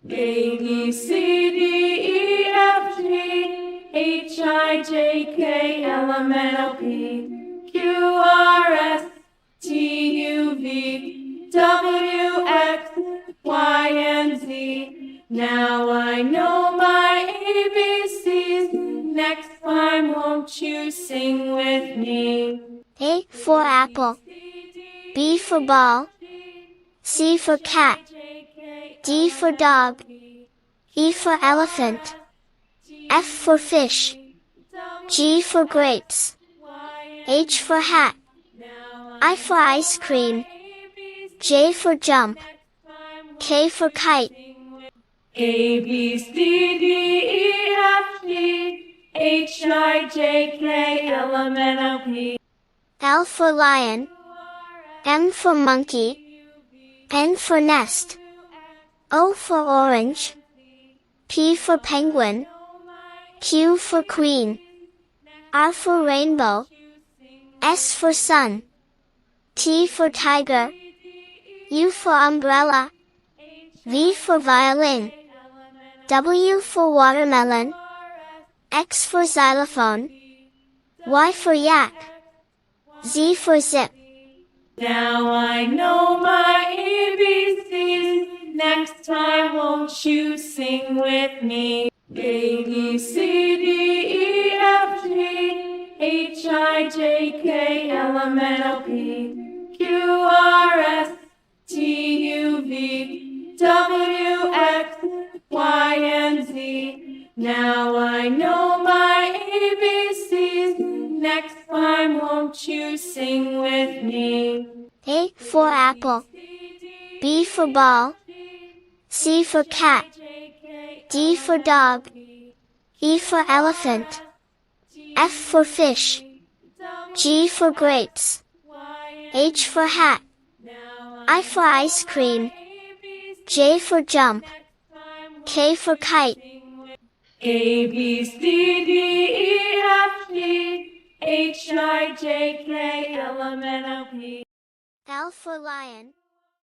A, B, C, D, E, F, G, H, I, J, K, L, M, N, O, P, Q, R, S, T, U, V, W, X, Y, and Z. Now I know my ABCs. Next time, won't you sing with me? A for apple, B for ball, C for cat, D for dog, E for elephant, F for fish, G for grapes, H for hat, I for ice cream, J for jump, K for kite. A, B, C, D, E, F, G, H, I, J, K, L, M, N, O, P. L for lion, M for monkey, N for nest, O for orange, P for penguin, Q for queen, R for rainbow, S for sun, T for tiger, U for umbrella, V for violin, W for watermelon, X for xylophone, Y for yak, Z for zip. Now I know my ABCs. Next time, won't you sing with me? A, B, C, D, E, F, G, H, I, J, K, L, M, N, O, P, Q, R, S, T, U, V, W, X, Y, and Z. Now I know my ABCs. Next time, won't you sing with me? A for apple, B for ball, C for cat, D for dog, E for elephant, F for fish, G for grapes, H for hat, I for ice cream, J for jump, K for kite. A, B, C, D, E, F, G, H, I, J, K, L, M, N, O, P. L for lion,